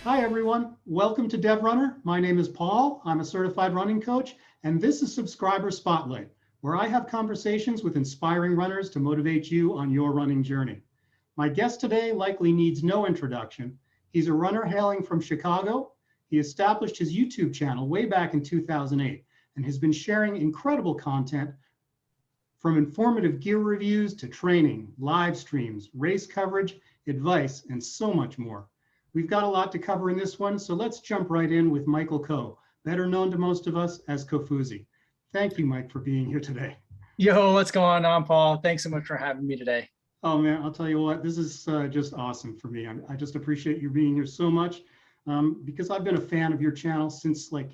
Hi, everyone. Welcome to DevRunner. My name is Paul. I'm a certified running coach, and this is Subscriber Spotlight, where I have conversations with inspiring runners to motivate you on your running journey. My guest today likely needs no introduction. He's a runner hailing from Chicago. He established his YouTube channel way back in 2008 and has been sharing incredible content from informative gear reviews to training, live streams, race coverage, advice, and so much more. We've got a lot to cover in this one, so let's jump right in with Michael Ko, better known to most of us as Kofuzi. Thank you, Mike, for being here today. Yo, what's going on, Paul? Thanks so much for having me today. Oh man, I'll tell you what, this is just awesome for me. I just appreciate you being here so much because I've been a fan of your channel since like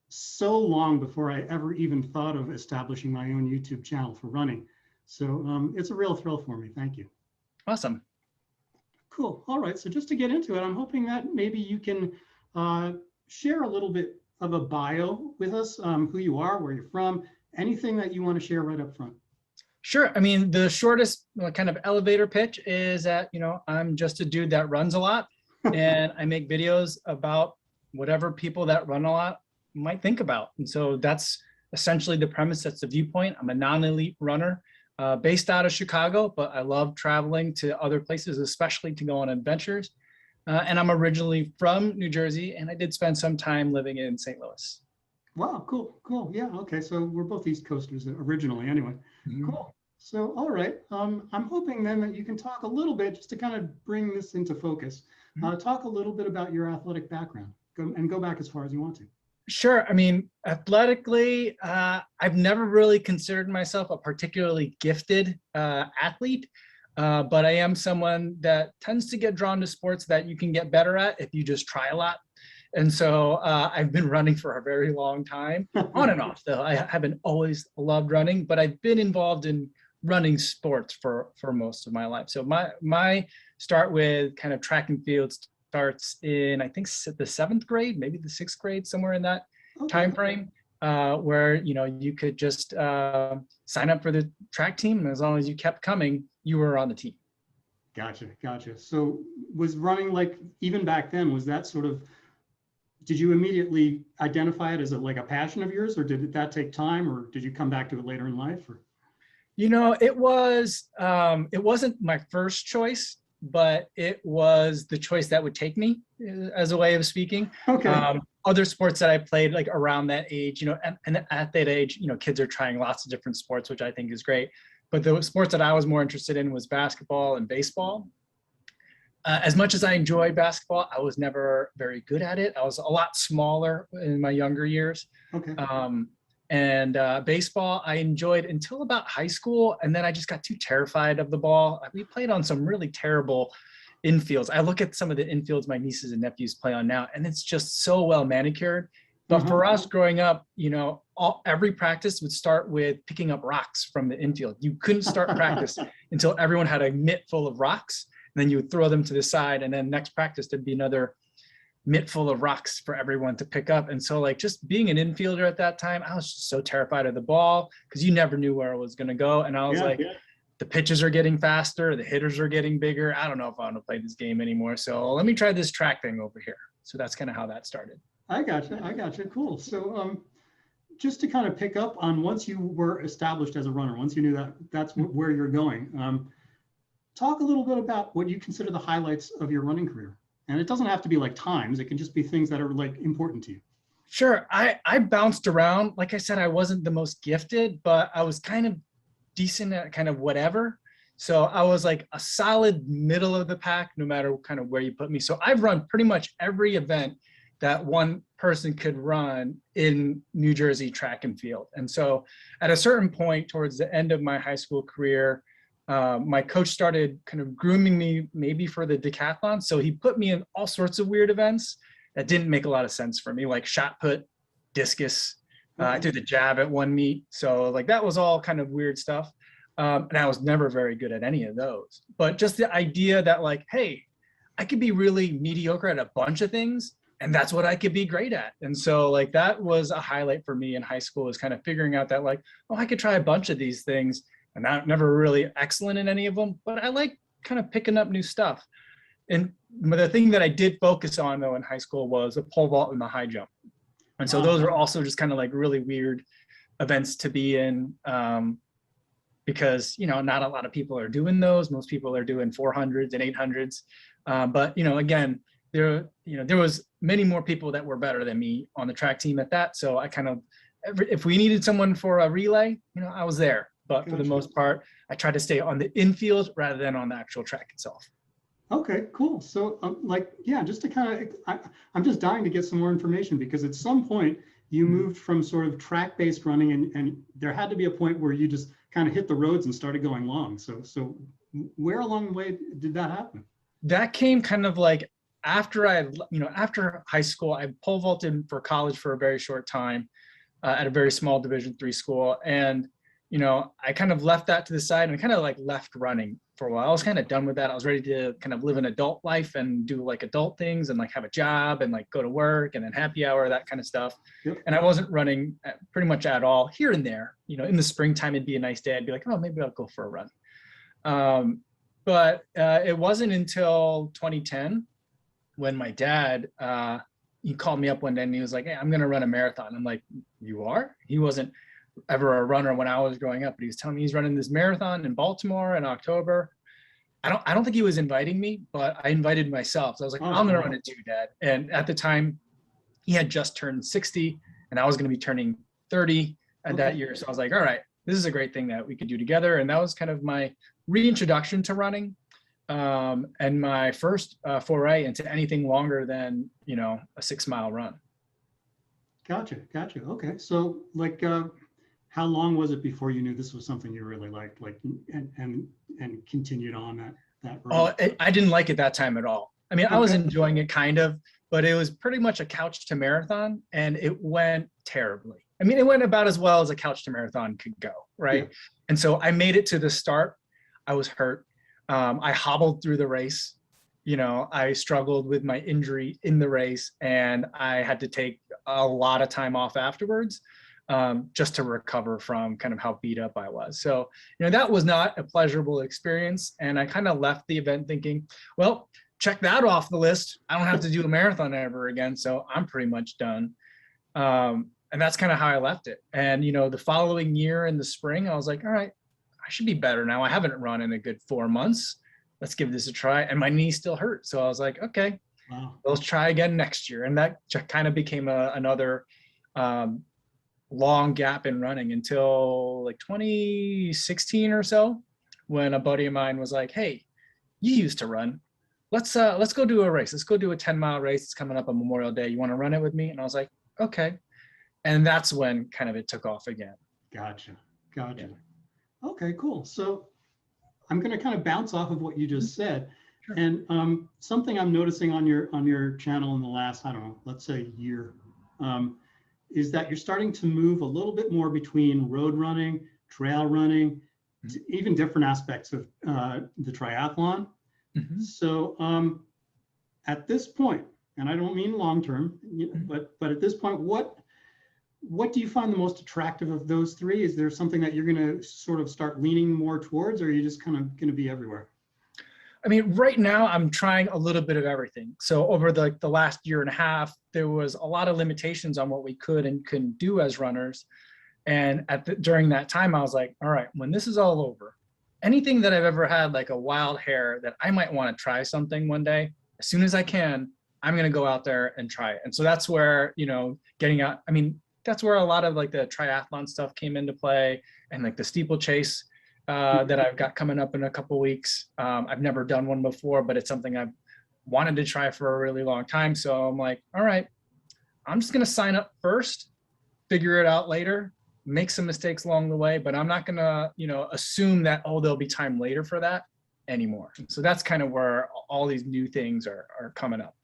so long before I ever even thought of establishing my own YouTube channel for running. So it's a real thrill for me. Thank you. Awesome. Cool. All right. So just to get into it, I'm hoping that maybe you can share a little bit of a bio with us, who you are, where you're from, anything that you want to share right up front. Sure. I mean, the shortest kind of elevator pitch is that, I'm just a dude that runs a lot and I make videos about whatever people that run a lot might think about. And so that's essentially the premise. That's the viewpoint. I'm a non-elite runner based out of Chicago, but I love traveling to other places, especially to go on adventures. And I'm originally from New Jersey, and I did spend some time living in St. Louis. Wow, cool, cool. Yeah, okay. So we're both East Coasters originally anyway. Mm-hmm. Cool. So, all right. I'm hoping then that you can talk a little bit, just to kind of bring this into focus, talk a little bit about your athletic background and go back as far as you want to. Sure. I mean, athletically, I've never really considered myself a particularly gifted athlete, but I am someone that tends to get drawn to sports that you can get better at if you just try a lot. And so I've been running for a very long time, on and off though. I haven't always loved running, but I've been involved in running sports for most of my life. So my start with kind of track and field starts in, I think, the 7th grade, maybe the 6th grade, somewhere in that time frame, where you could just sign up for the track team, and as long as you kept coming, you were on the team. Gotcha. So was running, like, even back then, was that sort of, did you immediately identify it as like a passion of yours, or did that take time, or did you come back to it later in life? Or? It wasn't my first choice, but it was the choice that would take me, as a way of speaking. Okay. Other sports that I played like around that age, and at that age, kids are trying lots of different sports, which I think is great. But the sports that I was more interested in was basketball and baseball. As much as I enjoyed basketball, I was never very good at it. I was a lot smaller in my younger years. Okay. Baseball, I enjoyed until about high school. And then I just got too terrified of the ball. We played on some really terrible infields. I look at some of the infields my nieces and nephews play on now, and it's just so well manicured. But for us growing up, every practice would start with picking up rocks from the infield. You couldn't start practice until everyone had a mitt full of rocks, and then you would throw them to the side. And then next practice, there'd be another mitt full of rocks for everyone to pick up. And so like just being an infielder at that time, I was just so terrified of the ball because you never knew where it was going to go. And I was the pitches are getting faster, the hitters are getting bigger. I don't know if I want to play this game anymore. So let me try this track thing over here. So that's kind of how that started. I gotcha. Cool. So just to kind of pick up on, once you were established as a runner, once you knew that that's where you're going, talk a little bit about what you consider the highlights of your running career. And it doesn't have to be like times, it can just be things that are like important to you. Sure. I bounced around. Like I said, I wasn't the most gifted, but I was kind of decent at kind of whatever. So I was like a solid middle of the pack, no matter kind of where you put me. So I've run pretty much every event that one person could run in New Jersey track and field. And so at a certain point towards the end of my high school career, my coach started kind of grooming me maybe for the decathlon. So he put me in all sorts of weird events that didn't make a lot of sense for me, like shot put, discus. I did the jab at one meet. So like that was all kind of weird stuff. And I was never very good at any of those. But just the idea that like, hey, I could be really mediocre at a bunch of things, and that's what I could be great at. And so like that was a highlight for me in high school, is kind of figuring out that like, oh, I could try a bunch of these things. And I'm never really excellent in any of them, but I like kind of picking up new stuff. and the thing that I did focus on though in high school was the pole vault and the high jump. And so those are also just kind of like really weird events to be in, because, you know, not a lot of people are doing those. Most people are doing 400s and 800s. But, you know, again, there was many more people that were better than me on the track team at that. So I kind of, if we needed someone for a relay, you know, I was there. But for the most part, I tried to stay on the infield rather than on the actual track itself. Okay, cool. So like, yeah, just to kind of, I'm just dying to get some more information, because at some point you moved from sort of track-based running, and there had to be a point where you just kind of hit the roads and started going long. So where along the way did that happen? That came kind of like after after high school. I pole vaulted for college for a very short time at a very small Division III school. And, you know, I kind of left that to the side and kind of like left running for a while. I was kind of done with that. I was ready to kind of live an adult life and do like adult things and like have a job and like go to work and then happy hour, that kind of stuff. Yep. And I wasn't running pretty much at all. Here and there, you know, in the springtime, it'd be a nice day. I'd be like, oh, maybe I'll go for a run. But it wasn't until 2010 when my dad, he called me up one day and he was like, hey, I'm going to run a marathon. I'm like, you are? He wasn't ever a runner when I was growing up, but he was telling me he's running this marathon in Baltimore in October. I don't think he was inviting me, but I invited myself. So I was like, I'm going to run it too, Dad. And at the time, he had just turned 60 and I was going to be turning 30 at that year. So I was like, all right, this is a great thing that we could do together. And that was kind of my reintroduction to running, and my first foray into anything longer than, you know, a 6-mile run. Gotcha. Okay. So like, how long was it before you knew this was something you really liked, like, and continued on that road? Oh, I didn't like it that time at all. I mean, I was enjoying it kind of, but it was pretty much a couch to marathon, and it went terribly. I mean, it went about as well as a couch to marathon could go, right? Yeah. And so I made it to the start. I was hurt. I hobbled through the race. You know, I struggled with my injury in the race, and I had to take a lot of time off afterwards, just to recover from kind of how beat up I was. So, you know, that was not a pleasurable experience. And I kind of left the event thinking, well, check that off the list. I don't have to do a marathon ever again. So I'm pretty much done. And that's kind of how I left it. And, you know, the following year in the spring, I was like, all right, I should be better now. I haven't run in a good 4 months. Let's give this a try. And my knee still hurt. So I was like, okay, let's try again next year. And that kind of became another long gap in running until like 2016 or so, when a buddy of mine was like, hey, you used to run. Let's go do a race. Let's go do a 10-mile race. It's coming up on Memorial Day. You want to run it with me? And I was like, okay. And that's when kind of it took off again. Gotcha. Yeah. Okay, cool. So I'm going to kind of bounce off of what you just said. Sure. And something I'm noticing on your channel in the last, I don't know, let's say year, is that you're starting to move a little bit more between road running, trail running, even different aspects of the triathlon. Mm-hmm. So at this point, and I don't mean long-term, but at this point, what do you find the most attractive of those three? Is there something that you're going to sort of start leaning more towards, or are you just kind of going to be everywhere? I mean, right now I'm trying a little bit of everything. So over the last year and a half, there was a lot of limitations on what we could and couldn't do as runners. And during that time, I was like, all right, when this is all over, anything that I've ever had like a wild hair that I might want to try something one day, as soon as I can, I'm going to go out there and try it. And so that's where, you know, getting out, I mean, that's where a lot of like the triathlon stuff came into play, and like the steeplechase that I've got coming up in a couple weeks. I've never done one before, but it's something I've wanted to try for a really long time. So I'm like, all right, I'm just going to sign up first, figure it out later, make some mistakes along the way, but I'm not going to, you know, assume that, oh, there'll be time later for that anymore. So that's kind of where all these new things are coming up.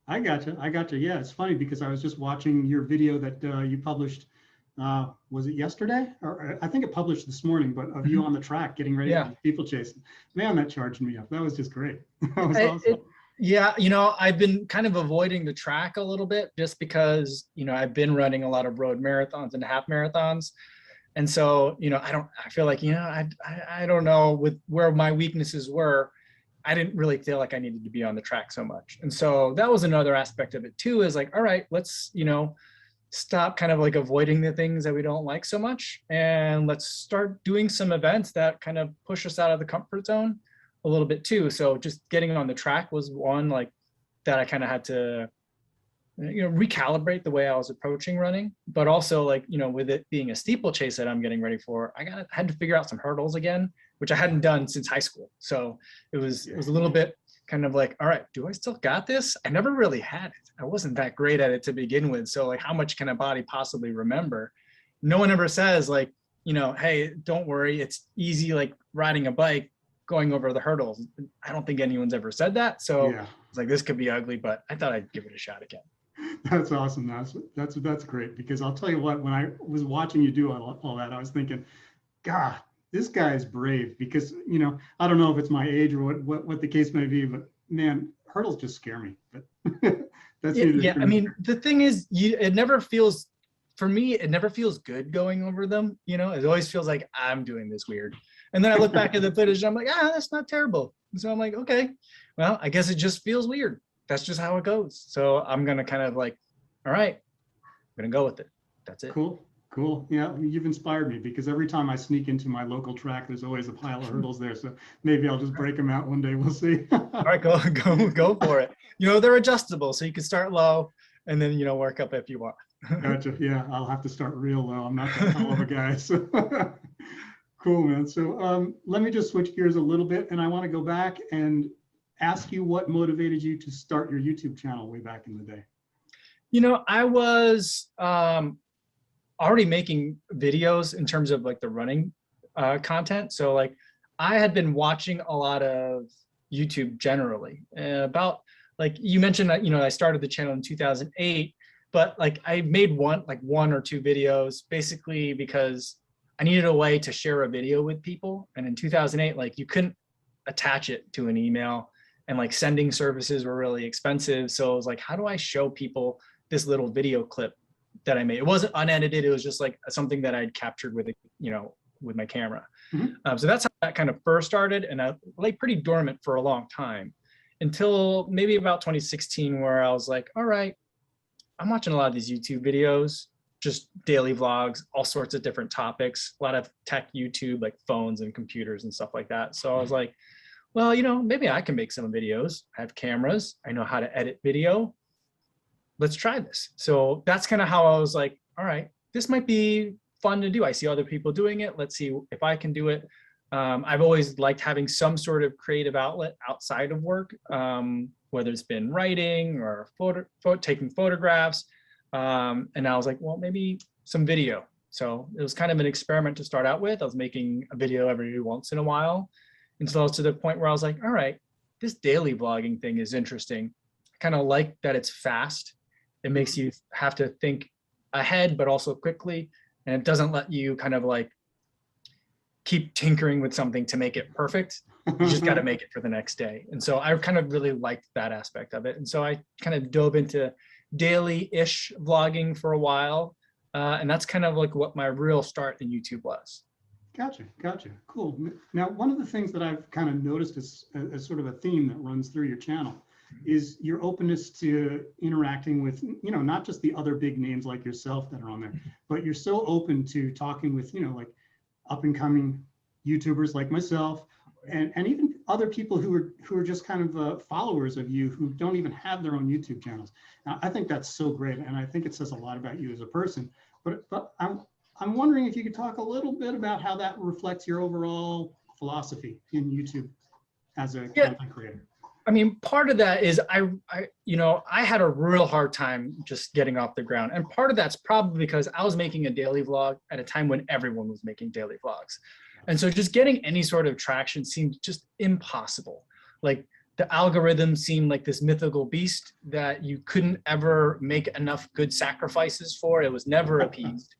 I gotcha. Yeah, it's funny because I was just watching your video that you published. Was it yesterday? Or I think it published this morning, but of you on the track getting ready for steeplechase. Man, that charged me up. That was just great. That was awesome. Yeah, you know, I've been kind of avoiding the track a little bit just because, you know, I've been running a lot of road marathons and half marathons. And so, you know, I feel like, you know, I don't know with where my weaknesses were. I didn't really feel like I needed to be on the track so much. And so that was another aspect of it too, is like, all right, let's, stop kind of like avoiding the things that we don't like so much. And let's start doing some events that kind of push us out of the comfort zone a little bit too. So just getting on the track was one like that I kind of had to, recalibrate the way I was approaching running, but also like, with it being a steeplechase that I'm getting ready for, had to figure out some hurdles again, which I hadn't done since high school. So it was a little bit kind of like, all right, do I still got this? I never really had it. I wasn't that great at it to begin with. So like, how much can a body possibly remember? No one ever says like, hey, don't worry, it's easy like riding a bike, going over the hurdles. I don't think anyone's ever said that. So it's like, this could be ugly, but I thought I'd give it a shot again. That's awesome. That's great, because I'll tell you what, when I was watching you do all that, I was thinking, God, this guy is brave, because, I don't know if it's my age or what the case may be, but man, hurdles just scare me. But that's I mean, the thing is, it never feels, for me, it never feels good going over them. It always feels like I'm doing this weird. And then I look back at the footage and I'm like, that's not terrible. And so I'm like, okay, well, I guess it just feels weird. That's just how it goes. So I'm going to kind of like, all right, I'm going to go with it. That's it. Cool. Yeah, you've inspired me, because every time I sneak into my local track, there's always a pile of hurdles there. So maybe I'll just break them out one day. We'll see. All right, go for it. They're adjustable, so you can start low and then, work up if you want. Gotcha. Yeah, I'll have to start real low. I'm not that tall of a guy. So cool, man. So let me just switch gears a little bit, and I want to go back and ask you what motivated you to start your YouTube channel way back in the day. I was already making videos in terms of like the running content. So like I had been watching a lot of YouTube generally about, like you mentioned that, I started the channel in 2008, but like I made one or two videos basically because I needed a way to share a video with people. And in 2008, like you couldn't attach it to an email, and like sending services were really expensive. So I was like, how do I show people this little video clip that I made? It wasn't unedited. It was just like something that I'd captured with, with my camera. Mm-hmm. So that's how that kind of first started. And I lay pretty dormant for a long time until maybe about 2016, where I was like, all right, I'm watching a lot of these YouTube videos, just daily vlogs, all sorts of different topics, a lot of tech YouTube, like phones and computers and stuff like that. So I was like, well, maybe I can make some videos. I have cameras. I know how to edit video. Let's try this. So that's kind of how I was like, all right, this might be fun to do. I see other people doing it. Let's see if I can do it. I've always liked having some sort of creative outlet outside of work, whether it's been writing or taking photographs. And I was like, well, maybe some video. So it was kind of an experiment to start out with. I was making a video every once in a while, until I was to the point where I was like, all right, this daily vlogging thing is interesting. I kind of like that it's fast. It makes you have to think ahead, but also quickly. And it doesn't let you kind of like keep tinkering with something to make it perfect. You just got to make it for the next day. And so I kind of really liked that aspect of it. And so I kind of dove into daily-ish vlogging for a while. And that's kind of like what my real start in YouTube was. Gotcha. Cool. Now, one of the things that I've kind of noticed as sort of a theme that runs through your channel is your openness to interacting with, not just the other big names like yourself that are on there, but you're so open to talking with, like up and coming YouTubers like myself, and even other people who are just kind of followers of you who don't even have their own YouTube channels. Now, I think that's so great, and I think it says a lot about you as a person. But I'm wondering if you could talk a little bit about how that reflects your overall philosophy in YouTube as a content creator. I mean, part of that is I had a real hard time just getting off the ground. And part of that's probably because I was making a daily vlog at a time when everyone was making daily vlogs. And so just getting any sort of traction seemed just impossible. Like the algorithm seemed like this mythical beast that you couldn't ever make enough good sacrifices for. It was never appeased.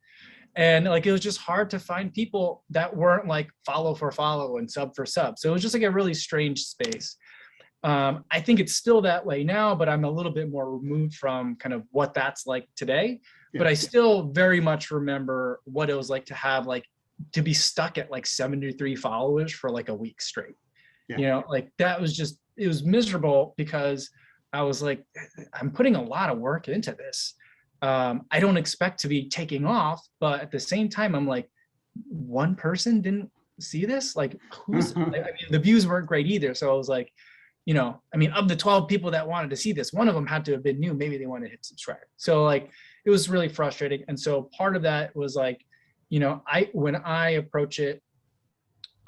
And like, it was just hard to find people that weren't like follow for follow and sub for sub. So it was just like a really strange space. I think it's still that way now, but I'm a little bit more removed from kind of what that's like today. Yeah. But I still very much remember what it was like to have to be stuck at like 73 followers for like a week straight. Yeah. You know, like that was just, it was miserable because I was like, I'm putting a lot of work into this. I don't expect to be taking off, but at the same time, I'm like, one person didn't see this? Like I mean, the views weren't great either. So I was like, you know, I mean, of the 12 people that wanted to see this, one of them had to have been new. Maybe they wanted to hit subscribe. So like, it was really frustrating. And so part of that was like, you know, when I approach it,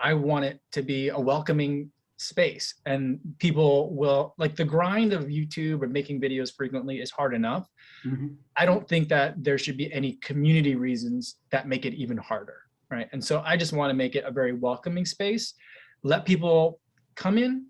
I want it to be a welcoming space, and people will, like, the grind of YouTube or making videos frequently is hard enough. Mhm. I don't think that there should be any community reasons that make it even harder, right? And so I just want to make it a very welcoming space, let people come in,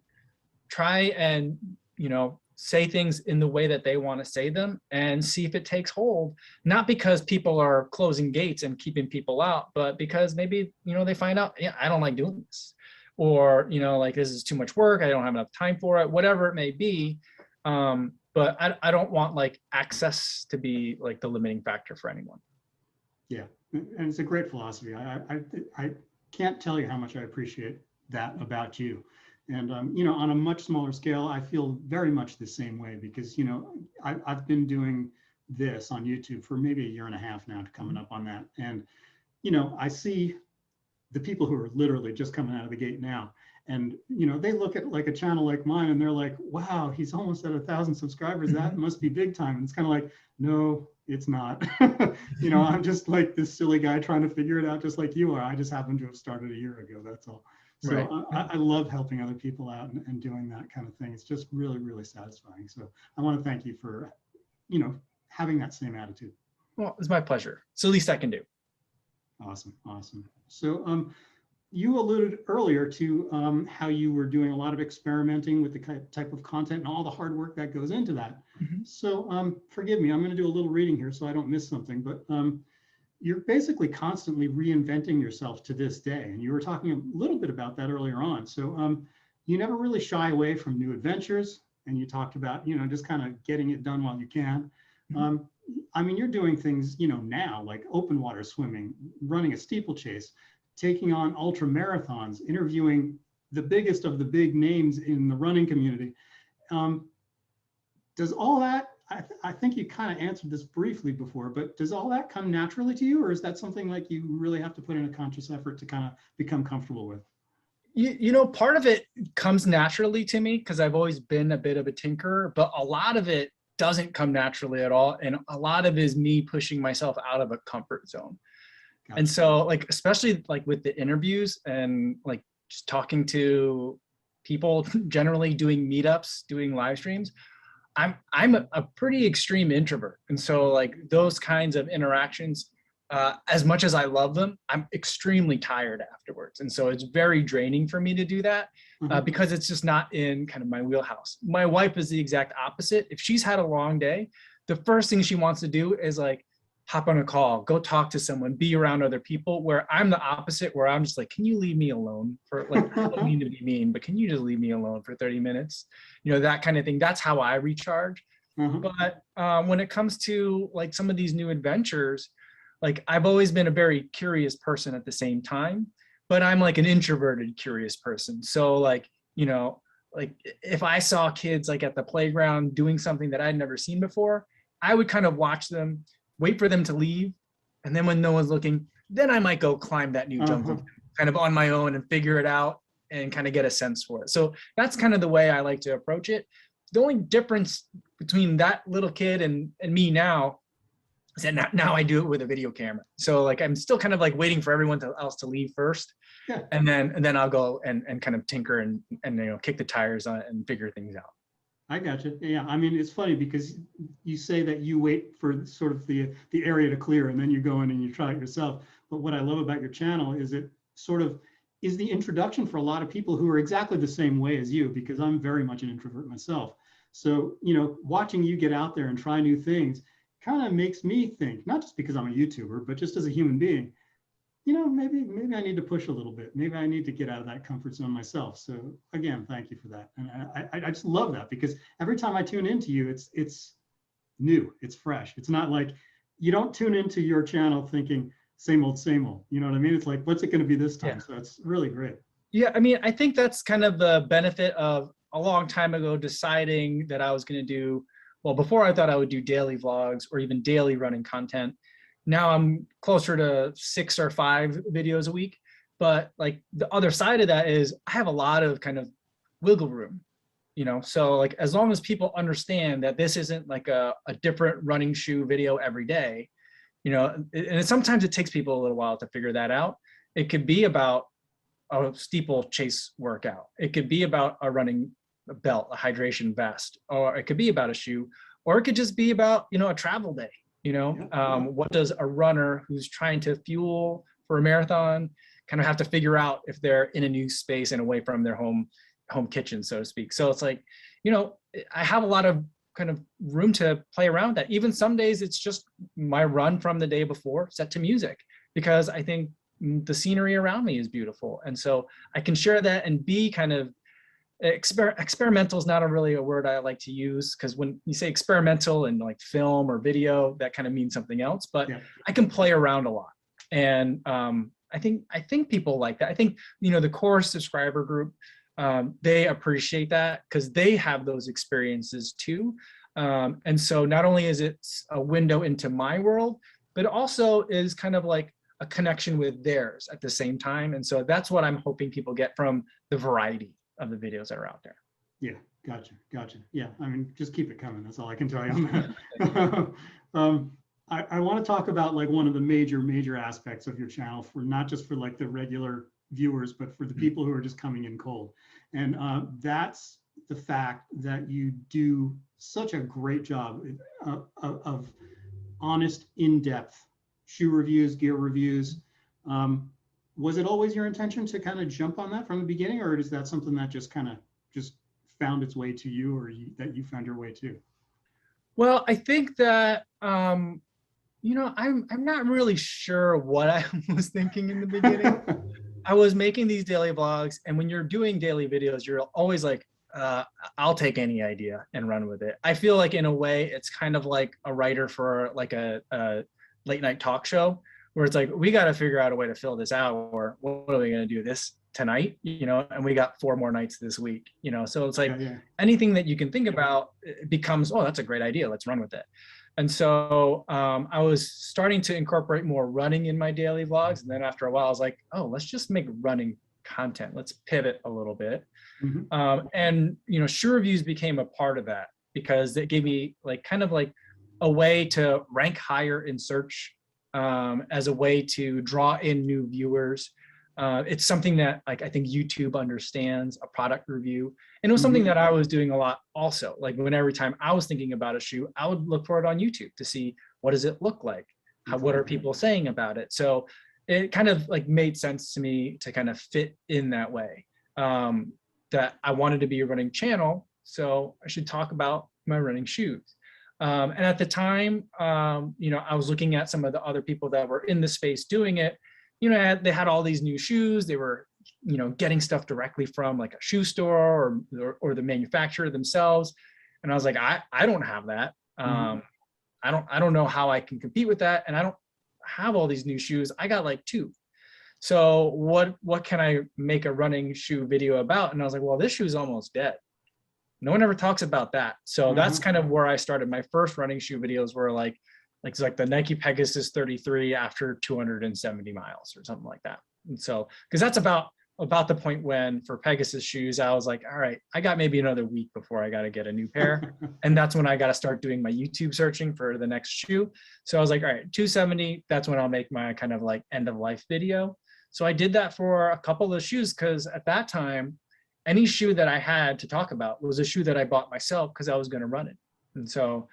try and, you know, say things in the way that they want to say them and see if it takes hold. Not because people are closing gates and keeping people out, but because maybe, you know, they find out, yeah, I don't like doing this, or, you know, like this is too much work, I don't have enough time for it, whatever it may be. But I don't want like access to be like the limiting factor for anyone. Yeah, and it's a great philosophy. I can't tell you how much I appreciate that about you. And you know, on a much smaller scale, I feel very much the same way because, you know, I've been doing this on YouTube for maybe a year and a half now, coming up on that. And you know, I see the people who are literally just coming out of the gate now, and you know, they look at like a channel like mine and they're like, wow, he's almost at 1,000 subscribers, that must be big time. And it's kind of like, no, it's not. You know, I'm just like this silly guy trying to figure it out just like you are. I just happened to have started a year ago, that's all. So Right. I love helping other people out and doing that kind of thing. It's just really, really satisfying. So I want to thank you for, you know, having that same attitude. Well, it's my pleasure. It's the least I can do. Awesome, awesome. So you alluded earlier to how you were doing a lot of experimenting with the type of content and all the hard work that goes into that. So forgive me, I'm going to do a little reading here so I don't miss something, but you're basically constantly reinventing yourself to this day. And you were talking a little bit about that earlier on. So you never really shy away from new adventures. And you talked about, you know, just kind of getting it done while you can. I mean, you're doing things, you know, now like open water swimming, running a steeplechase, taking on ultra marathons, interviewing the biggest of the big names in the running community. Does all that, I think you kind of answered this briefly before, but does all that come naturally to you, or is that something like you really have to put in a conscious effort to kind of become comfortable with? You know, part of it comes naturally to me because I've always been a bit of a tinkerer, but a lot of it doesn't come naturally at all. And a lot of it is me pushing myself out of a comfort zone. Gotcha. And so like, especially like with the interviews and like just talking to people, generally doing meetups, doing live streams, I'm a pretty extreme introvert. And so like those kinds of interactions, as much as I love them, I'm extremely tired afterwards. And so it's very draining for me to do that because it's just not in kind of my wheelhouse. My wife is the exact opposite. If she's had a long day, the first thing she wants to do is like hop on a call, go talk to someone, be around other people, where I'm the opposite, where I'm just like, can you leave me alone for like, I don't mean to be mean, but can you just leave me alone for 30 minutes? You know, that kind of thing. That's how I recharge. But when it comes to like some of these new adventures, like I've always been a very curious person at the same time, but I'm like an introverted curious person. So like, you know, like if I saw kids like at the playground doing something that I'd never seen before, I would kind of watch them, wait for them to leave. And then when no one's looking, then I might go climb that new jungle kind of on my own and figure it out and kind of get a sense for it. So that's kind of the way I like to approach it. The only difference between that little kid and me now is that now I do it with a video camera. So like, I'm still kind of like waiting for everyone else to leave first. Yeah. And then I'll go and kind of tinker and you know, kick the tires on it and figure things out. I got you. Yeah, I mean, it's funny because you say that you wait for sort of the area to clear and then you go in and you try it yourself. But what I love about your channel is it sort of is the introduction for a lot of people who are exactly the same way as you, because I'm very much an introvert myself. So, you know, watching you get out there and try new things kind of makes me think, not just because I'm a YouTuber, but just as a human being, you know, maybe I need to push a little bit. Maybe I need to get out of that comfort zone myself. So again, thank you for that. And I just love that because every time I tune into you, it's new, it's fresh. It's not like you don't tune into your channel thinking same old, same old. You know what I mean? It's like, what's it going to be this time? Yeah. So it's really great. Yeah, I mean, I think that's kind of the benefit of a long time ago deciding that I was going to do, well, before I thought I would do daily vlogs or even daily running content. Now I'm closer to 6 or 5 videos a week. But like the other side of that is I have a lot of kind of wiggle room, so like as long as people understand that this isn't like a different running shoe video every day, and sometimes it takes people a little while to figure that out. It could be about a steeplechase workout. It could be about a running belt, a hydration vest, or it could be about a shoe, or it could just be about, a travel day. What does a runner who's trying to fuel for a marathon kind of have to figure out if they're in a new space and away from their home kitchen, so to speak. So it's like, I have a lot of kind of room to play around that. Even some days it's just my run from the day before set to music, because I think the scenery around me is beautiful. And so I can share that and be kind of experimental is not really a word I like to use, because when you say experimental in like film or video, that kind of means something else, but yeah. I can play around a lot. And I think people like that. I think, the core subscriber group, they appreciate that because they have those experiences too. And so not only is it a window into my world, but it also is kind of like a connection with theirs at the same time. And so that's what I'm hoping people get from the variety of the videos that are out there. Yeah, gotcha. Yeah, I mean, just keep it coming. That's all I can tell you on that. I want to talk about like one of the major aspects of your channel, for not just for like the regular viewers, but for the people who are just coming in cold. And that's the fact that you do such a great job of honest, in-depth shoe reviews, gear reviews. Was it always your intention to kind of jump on that from the beginning, or is that something that just kind of just found its way to you, or that you found your way to? Well, I think that, I'm not really sure what I was thinking in the beginning. I was making these daily vlogs, and when you're doing daily videos, you're always like, I'll take any idea and run with it. I feel like in a way, it's kind of like a writer for like a late night talk show, where it's like, we got to figure out a way to fill this hour. What are we going to do this tonight? And we got 4 more nights this week, so it's like anything that you can think about, it becomes, oh, that's a great idea. Let's run with it. And so I was starting to incorporate more running in my daily vlogs. And then after a while, I was like, oh, let's just make running content. Let's pivot a little bit. Mm-hmm. And, shoe reviews became a part of that, because it gave me like kind of like a way to rank higher in search, as a way to draw in new viewers. It's something that like I think YouTube understands, a product review. And it was something that I was doing a lot also. Like every time I was thinking about a shoe, I would look for it on YouTube to see, what does it look like? What are people saying about it? So it kind of like made sense to me to kind of fit in that way, that I wanted to be a running channel. So I should talk about my running shoes. And at the time, I was looking at some of the other people that were in the space doing it. They had all these new shoes. They were, getting stuff directly from like a shoe store or the manufacturer themselves. And I was like, I don't have that. I don't know how I can compete with that. And I don't have all these new shoes. I got like 2. So what can I make a running shoe video about? And I was like, well, this shoe is almost dead. No one ever talks about that. So that's kind of where I started. My first running shoe videos were like the Nike Pegasus 33 after 270 miles or something like that. And so, because that's about the point when for Pegasus shoes, I was like, all right, I got maybe another week before I got to get a new pair. And that's when I got to start doing my YouTube searching for the next shoe. So I was like, all right, 270, that's when I'll make my kind of like end of life video. So I did that for a couple of shoes, because at that time, any shoe that I had to talk about was a shoe that I bought myself because I was going to run it. And so,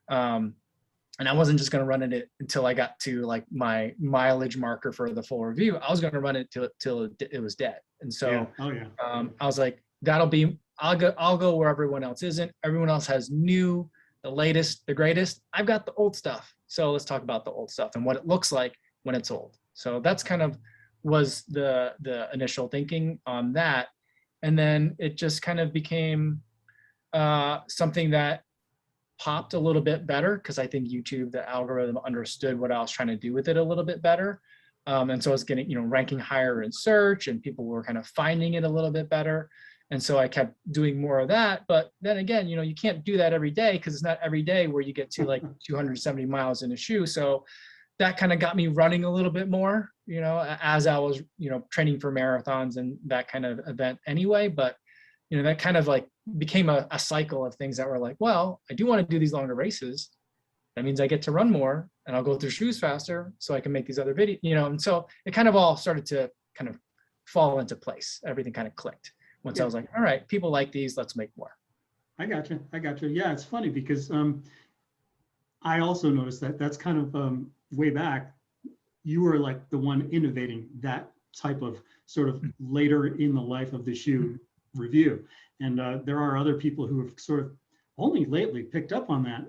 and I wasn't just going to run it until I got to like my mileage marker for the full review. I was going to run it till it was dead. And so I was like, I'll go where everyone else isn't. Everyone else has new, the latest, the greatest. I've got the old stuff. So let's talk about the old stuff and what it looks like when it's old. So that's kind of was the initial thinking on that. And then it just kind of became something that popped a little bit better, because I think YouTube, the algorithm, understood what I was trying to do with it a little bit better. And so it's getting, ranking higher in search, and people were kind of finding it a little bit better. And so I kept doing more of that. But then again, you can't do that every day, because it's not every day where you get to like 270 miles in a shoe. So that kind of got me running a little bit more, as I was, training for marathons and that kind of event anyway. But, that kind of like became a cycle of things that were like, well, I do want to do these longer races. That means I get to run more, and I'll go through shoes faster so I can make these other videos, and so it kind of all started to kind of fall into place. Everything kind of clicked once I was like, all right, people like these, let's make more. I got you. Yeah, it's funny because I also noticed that that's kind of way back, you were like the one innovating that type of sort of later in the life of the shoe review. And there are other people who have sort of only lately picked up on that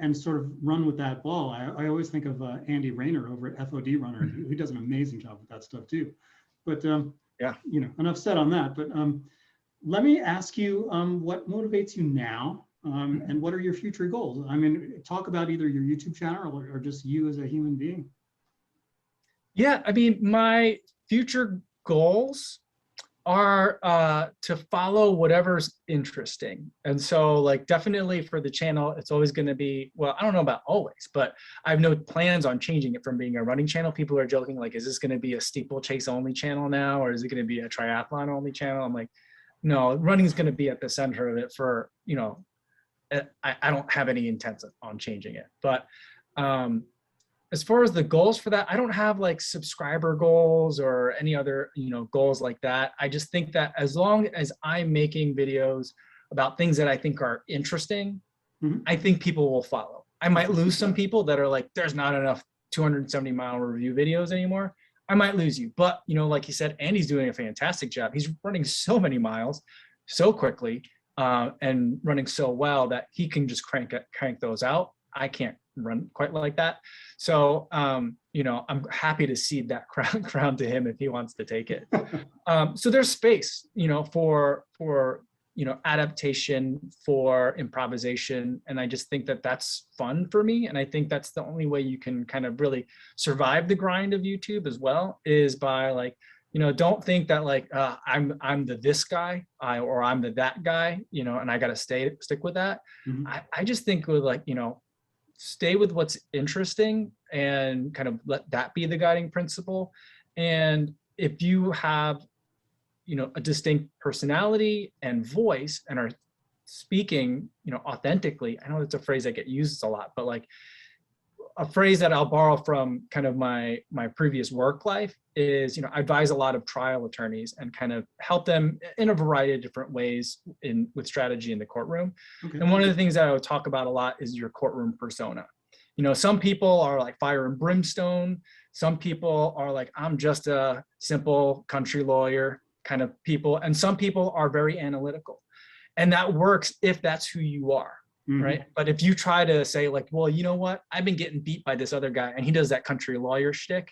and sort of run with that ball. I always think of Andy Rayner over at FOD Runner, who does an amazing job with that stuff too. But yeah, enough said on that. But let me ask you what motivates you now, and what are your future goals? I mean, talk about either your YouTube channel or just you as a human being. Yeah, I mean, my future goals are to follow whatever's interesting. And so like definitely for the channel, it's always going to be, well, I don't know about always, but I have no plans on changing it from being a running channel. People are joking like, is this going to be a steeplechase only channel now? Or is it going to be a triathlon only channel? I'm like, no, running is going to be at the center of it for, I don't have any intent on changing it. But as far as the goals for that, I don't have like subscriber goals or any other, goals like that. I just think that as long as I'm making videos about things that I think are interesting, I think people will follow. I might lose some people that are like, there's not enough 270-mile review videos anymore. I might lose you. But, like you said, Andy's doing a fantastic job. He's running so many miles so quickly and running so well that he can just crank those out. I can't run quite like that. So, I'm happy to cede that crown to him if he wants to take it. So there's space, for adaptation, for improvisation. And I just think that that's fun for me. And I think that's the only way you can kind of really survive the grind of YouTube as well, is by like, don't think that like, I'm the this guy or I'm the that guy, and I got to stick with that. I just think with like, stay with what's interesting and kind of let that be the guiding principle. And if you have, a distinct personality and voice and are speaking, authentically, I know that's a phrase that gets used a lot, but like a phrase that I'll borrow from kind of my previous work life is, I advise a lot of trial attorneys and kind of help them in a variety of different ways with strategy in the courtroom. Okay. And one of the things that I would talk about a lot is your courtroom persona. Some people are like fire and brimstone. Some people are like, I'm just a simple country lawyer kind of people. And some people are very analytical. And that works if that's who you are. Right. But if you try to say like, well, you know what, I've been getting beat by this other guy and he does that country lawyer shtick,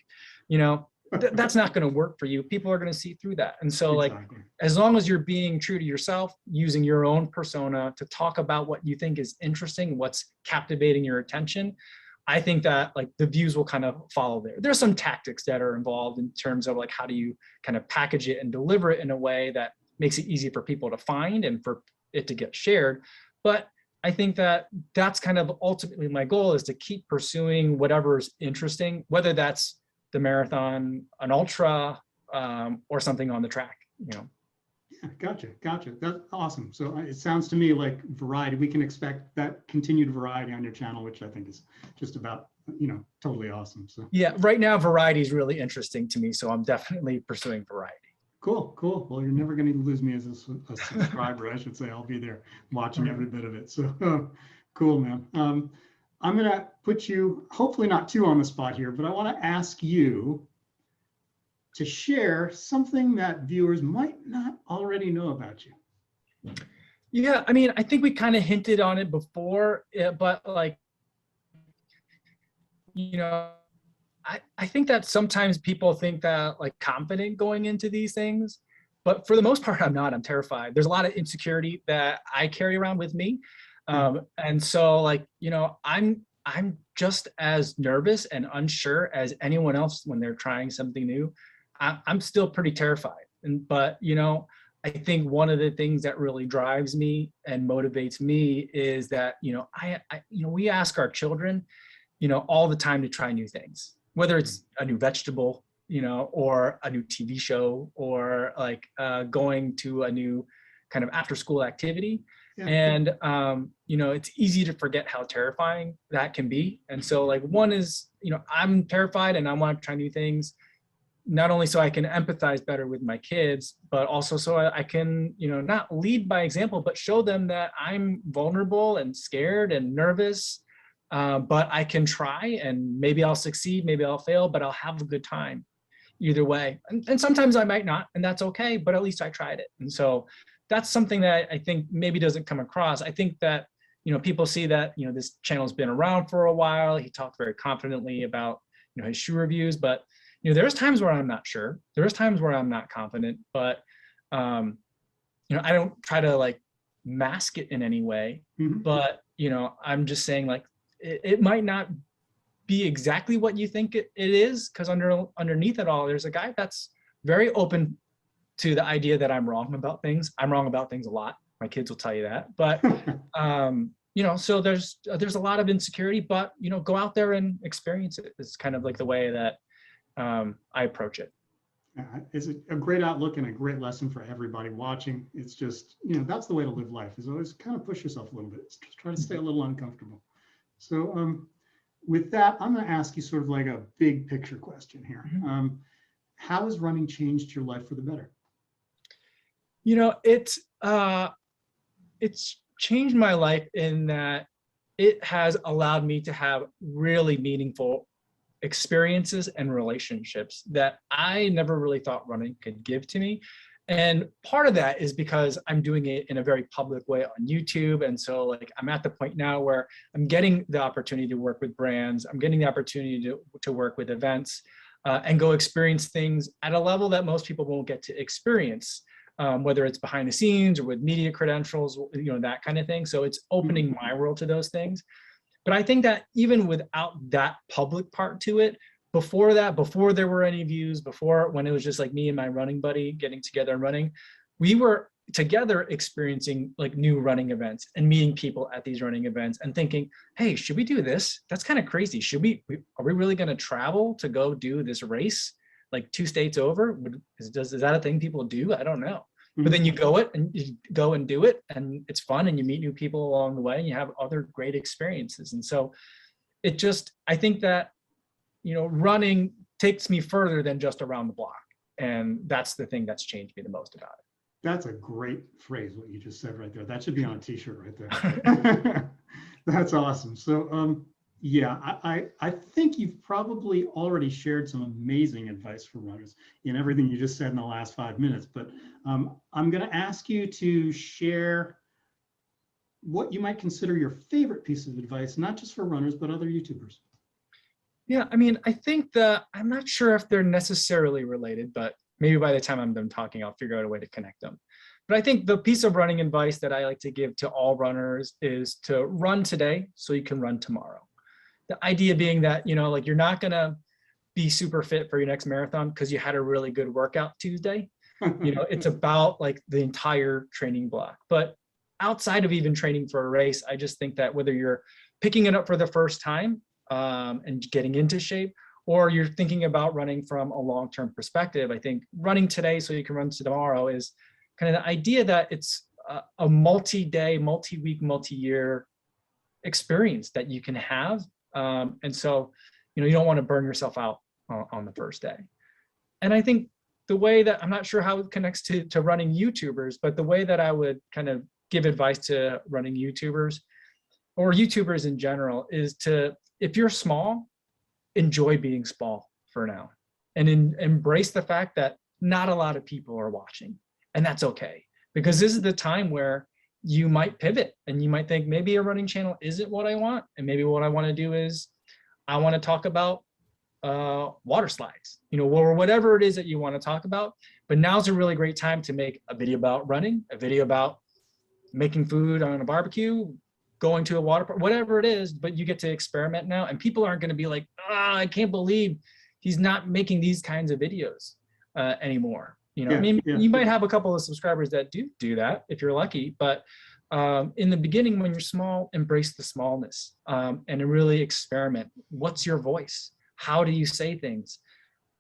that's not going to work for you. People are going to see through that. And so like, as long as you're being true to yourself, using your own persona to talk about what you think is interesting, what's captivating your attention, I think that like the views will kind of follow there. There's some tactics that are involved in terms of like, how do you kind of package it and deliver it in a way that makes it easy for people to find and for it to get shared. But I think that that's kind of ultimately my goal, is to keep pursuing whatever's interesting, whether that's the marathon, an ultra, or something on the track, Yeah, gotcha. That's awesome. So it sounds to me like variety. We can expect that continued variety on your channel, which I think is just about, totally awesome. So yeah, right now variety is really interesting to me. So I'm definitely pursuing variety. Cool. Well, you're never going to lose me as a subscriber, I should say. I'll be there watching every bit of it. So cool, man. I'm going to put you, hopefully not too on the spot here, but I want to ask you to share something that viewers might not already know about you. Yeah, I mean, I think we kind of hinted on it before, but like, I think that sometimes people think that like confident going into these things, but for the most part, I'm not. I'm terrified. There's a lot of insecurity that I carry around with me. And so like, I'm I'm just as nervous and unsure as anyone else when they're trying something new. I'm still pretty terrified. But, I think one of the things that really drives me and motivates me is that, we ask our children, all the time to try new things, whether it's a new vegetable, or a new TV show, or like going to a new kind of after school activity. Yeah. And, it's easy to forget how terrifying that can be. And so like one is, I'm terrified and I want to try new things, not only so I can empathize better with my kids, but also so I can, not lead by example, but show them that I'm vulnerable and scared and nervous, but I can try, and maybe I'll succeed, maybe I'll fail, but I'll have a good time either way. And sometimes I might not, and that's okay, but at least I tried it. And so that's something that I think maybe doesn't come across. I think that, people see that, this channel's been around for a while. He talked very confidently about, his shoe reviews, but there's times where I'm not sure. There's times where I'm not confident, but, I don't try to like mask it in any way, but, I'm just saying like, it might not be exactly what you think it is, because underneath it all, there's a guy that's very open to the idea that I'm wrong about things. I'm wrong about things a lot. My kids will tell you that, but, so there's a lot of insecurity, but, go out there and experience it. It's kind of like the way that, I approach it. It's a great outlook and a great lesson for everybody watching. It's just, that's the way to live life, is always kind of push yourself a little bit. Just try to stay a little uncomfortable. So with that, I'm going to ask you sort of like a big picture question here. How has running changed your life for the better? It's changed my life in that it has allowed me to have really meaningful experiences and relationships that I never really thought running could give to me. And part of that is because I'm doing it in a very public way on YouTube. And so like, I'm at the point now where I'm getting the opportunity to work with brands. I'm getting the opportunity to work with events and go experience things at a level that most people won't get to experience, whether it's behind the scenes or with media credentials, that kind of thing. So it's opening my world to those things. But I think that even without that public part to it, before there were any views, when it was just like me and my running buddy getting together and running, we were together experiencing like new running events and meeting people at these running events and thinking, hey, should we do this? That's kind of crazy. Are we really going to travel to go do this race like 2 states over? Is that a thing people do? I don't know. But then you go and do it, and it's fun, and you meet new people along the way, and you have other great experiences. And so I think that, running takes me further than just around the block. And that's the thing that's changed me the most about it. That's a great phrase, what you just said right there. That should be on a t-shirt right there. That's awesome. So, yeah, I think you've probably already shared some amazing advice for runners in everything you just said in the last 5 minutes, but I'm going to ask you to share what you might consider your favorite piece of advice, not just for runners, but other YouTubers. Yeah, I mean, I think that I'm not sure if they're necessarily related, but maybe by the time I'm done talking, I'll figure out a way to connect them. But I think the piece of running advice that I like to give to all runners is to run today so you can run tomorrow. The idea being that, like you're not going to be super fit for your next marathon because you had a really good workout Tuesday. It's about like the entire training block. But outside of even training for a race, I just think that whether you're picking it up for the first time and getting into shape, or you're thinking about running from a long-term perspective, I think running today so you can run tomorrow is kind of the idea that it's a multi-day, multi-week, multi-year experience that you can have. And so, you don't want to burn yourself out on the first day. And I think the way that, I'm not sure how it connects to running YouTubers, but the way that I would kind of give advice to running YouTubers or YouTubers in general is to, if you're small, enjoy being small for now and embrace the fact that not a lot of people are watching, and that's okay, because this is the time where you might pivot and you might think maybe a running channel isn't what I want. And maybe what I want to do is I want to talk about water slides, or whatever it is that you want to talk about. But now's a really great time to make a video about running, a video about making food on a barbecue, going to a water park, whatever it is, but you get to experiment now, and people aren't going to be like, I can't believe he's not making these kinds of videos anymore. You know, I mean, you might have a couple of subscribers that do that if you're lucky, but in the beginning, when you're small, embrace the smallness and really experiment. What's your voice? How do you say things?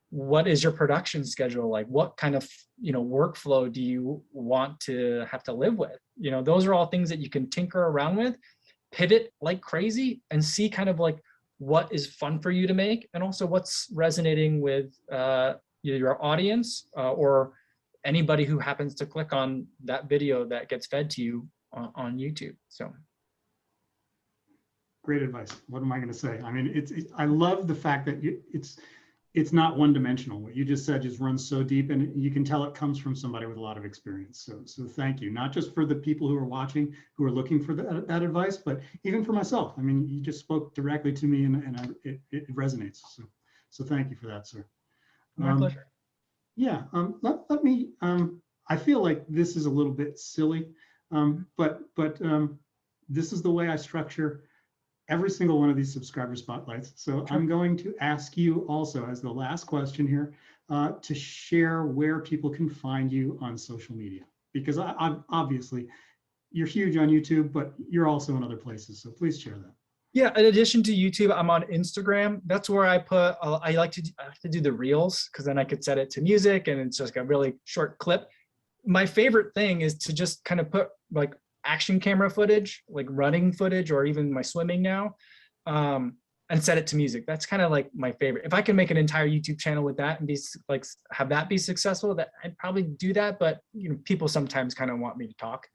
What is your production schedule like? What kind of, workflow do you want to have to live with? Those are all things that you can tinker around with, pivot like crazy, and see kind of like what is fun for you to make, and also what's resonating with your audience or anybody who happens to click on that video that gets fed to you on YouTube. So great advice. What am I going to say? I mean, I love the fact that it's not one dimensional. What you just said just runs so deep, and you can tell it comes from somebody with a lot of experience. So thank you, not just for the people who are watching, who are looking for that advice, but even for myself. I mean, you just spoke directly to me, and it resonates. So thank you for that, sir. My pleasure. Yeah, let me, I feel like this is a little bit silly, but this is the way I structure every single one of these subscriber spotlights. So I'm going to ask you also, as the last question here, to share where people can find you on social media, because obviously you're huge on YouTube, but you're also in other places. So please share that. Yeah, in addition to YouTube, I'm on Instagram. That's where I put, I like to do the reels, because then I could set it to music and it's just a really short clip. My favorite thing is to just kind of put like action camera footage, like running footage, or even my swimming now, and set it to music. That's kind of like my favorite. If I can make an entire YouTube channel with that and be like, have that be successful, that I'd probably do that. But people sometimes kind of want me to talk.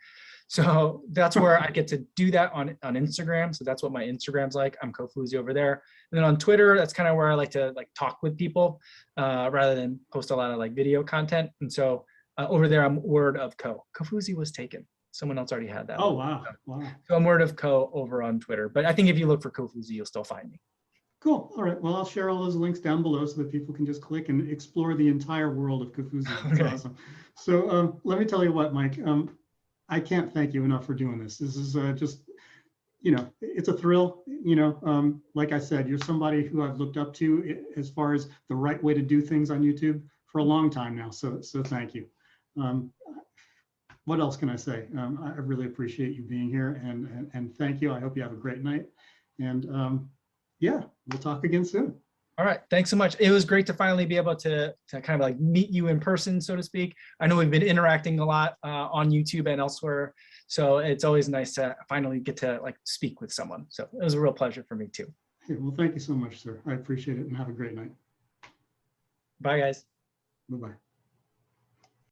So that's where I get to do that on Instagram. So that's what my Instagram's like. I'm Kofuzi over there. And then on Twitter, that's kind of where I like to talk with people rather than post a lot of video content. And so over there, I'm Word of Co. Kofuzi was taken. Someone else already had that. Oh, wow. Wow. So I'm Word of Co over on Twitter. But I think if you look for Kofuzi, you'll still find me. Cool. All right. Well, I'll share all those links down below so that people can just click and explore the entire world of Kofuzi. That's okay. Awesome. So let me tell you what, Mike. I can't thank you enough for doing this. This is just, it's a thrill. Like I said, you're somebody who I've looked up to as far as the right way to do things on YouTube for a long time now. So thank you. What else can I say? I really appreciate you being here, and thank you. I hope you have a great night. And yeah, we'll talk again soon. All right, thanks so much. It was great to finally be able to kind of meet you in person, so to speak. I know we've been interacting a lot on YouTube and elsewhere, so it's always nice to finally get to speak with someone. So it was a real pleasure for me too. Okay, well, thank you so much, sir. I appreciate it, and have a great night. Bye, guys. Bye-bye.